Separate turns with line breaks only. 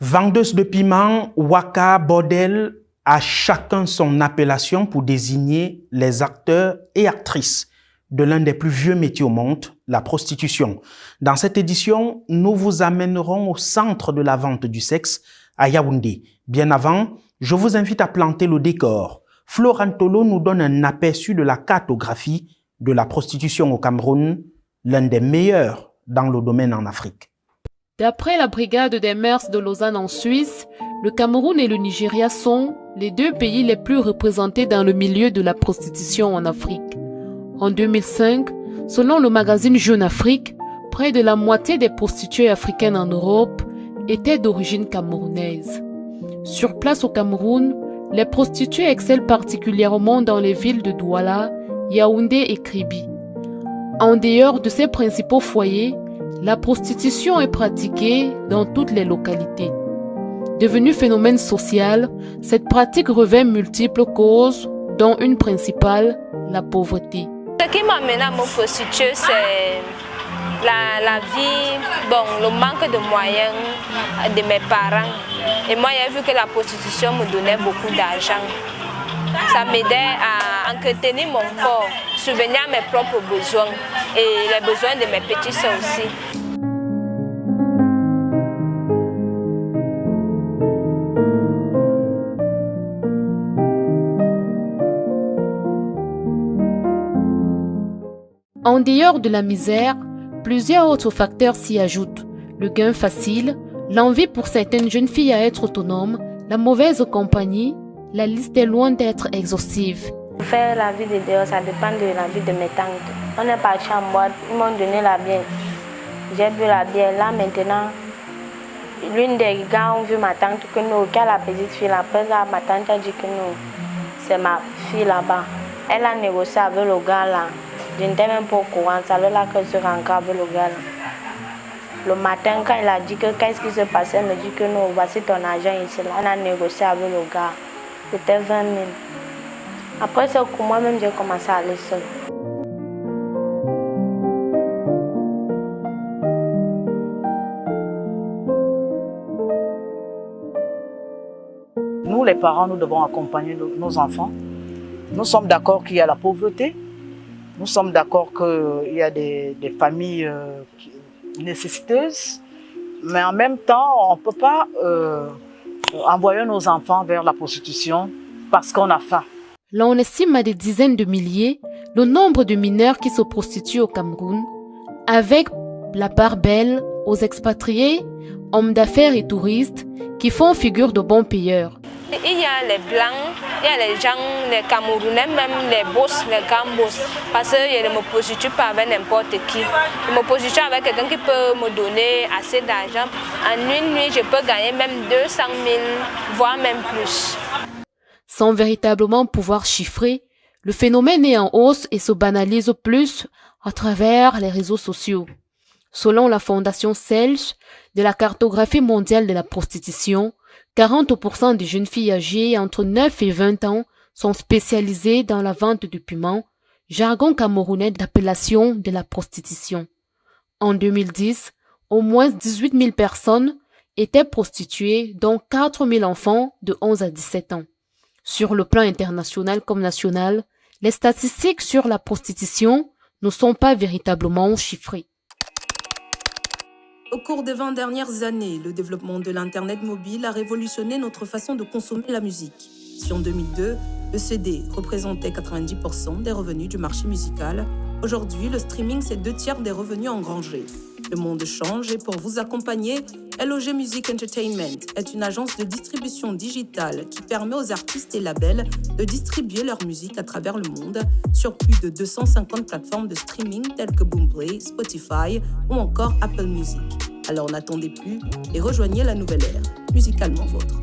Vendeuse de piment, waka, bordel, à chacun son appellation pour désigner les acteurs et actrices de l'un des plus vieux métiers au monde, la prostitution. Dans cette édition, nous vous amènerons au centre de la vente du sexe, à Yaoundé. Bien avant, je vous invite à planter le décor. Florent Tolo nous donne un aperçu de la cartographie de la prostitution au Cameroun, l'un des meilleurs dans le domaine en Afrique.
D'après la Brigade des mœurs de Lausanne en Suisse, le Cameroun et le Nigeria sont les deux pays les plus représentés dans le milieu de la prostitution en Afrique. En 2005, selon le magazine Jeune Afrique, près de la moitié des prostituées africaines en Europe étaient d'origine camerounaise. Sur place au Cameroun, les prostituées excellent particulièrement dans les villes de Douala, Yaoundé et Kribi. En dehors de ces principaux foyers, la prostitution est pratiquée dans toutes les localités. Devenue phénomène social, cette pratique revêt multiples causes, dont une principale, la pauvreté.
Ce qui m'amène à me prostituer, c'est la vie, le manque de moyens de mes parents. Et moi, j'ai vu que la prostitution me donnait beaucoup d'argent. Ça m'aidait à entretenir mon corps, subvenir à mes propres besoins et les besoins de mes petits soeurs aussi.
En dehors de la misère, plusieurs autres facteurs s'y ajoutent. Le gain facile, l'envie pour certaines jeunes filles à être autonomes, la mauvaise compagnie, la liste est loin d'être exhaustive.
Faire la vie de dehors, ça dépend de la vie de mes tantes. On est parti en boîte, ils m'ont donné la bière. J'ai bu la bière. Là maintenant, l'une des gars ont vu ma tante que nous, qu'elle a la petite fille là-bas, ma tante a dit que nous, c'est ma fille là-bas. Elle a négocié avec le gars là. Je n'étais même pas au courant, c'est là que je suis rentrée avec le gars là. Le matin, quand il a dit que qu'est-ce qui se passait, il me dit que non, voici ton argent ici. Là. On a négocié avec le gars. C'était 20 000. Après ça, moi-même, j'ai commencé à aller seule.
Nous, les parents, nous devons accompagner nos enfants. Nous sommes d'accord qu'il y a la pauvreté. Nous sommes d'accord qu'il y a des familles nécessiteuses. Mais en même temps, on ne peut pas envoyer nos enfants vers la prostitution parce qu'on a faim.
Là, on estime à des dizaines de milliers le nombre de mineurs qui se prostituent au Cameroun, avec la part belle aux expatriés, hommes d'affaires et touristes qui font figure de bons payeurs.
Il y a les blancs, il y a les gens, les Camerounais, même les boss, les grands boss. Parce que je ne me prostitue pas avec n'importe qui. Je me prostitue avec quelqu'un qui peut me donner assez d'argent. En une nuit, je peux gagner même 200 000, voire même plus.
Sans véritablement pouvoir chiffrer, le phénomène est en hausse et se banalise plus à travers les réseaux sociaux. Selon la Fondation Selch de la cartographie mondiale de la prostitution, 40% des jeunes filles âgées entre 9 et 20 ans sont spécialisées dans la vente de piment, jargon camerounais d'appellation de la prostitution. En 2010, au moins 18 000 personnes étaient prostituées, dont 4 000 enfants de 11 à 17 ans. Sur le plan international comme national, les statistiques sur la prostitution ne sont pas véritablement chiffrées.
Au cours des 20 dernières années, le développement de l'Internet mobile a révolutionné notre façon de consommer la musique. Si en 2002, le CD représentait 90% des revenus du marché musical, aujourd'hui, le streaming, c'est 2/3 des revenus engrangés. Le monde change et pour vous accompagner, LOG Music Entertainment est une agence de distribution digitale qui permet aux artistes et labels de distribuer leur musique à travers le monde sur plus de 250 plateformes de streaming telles que Boomplay, Spotify ou encore Apple Music. Alors n'attendez plus et rejoignez la nouvelle ère, musicalement vôtre.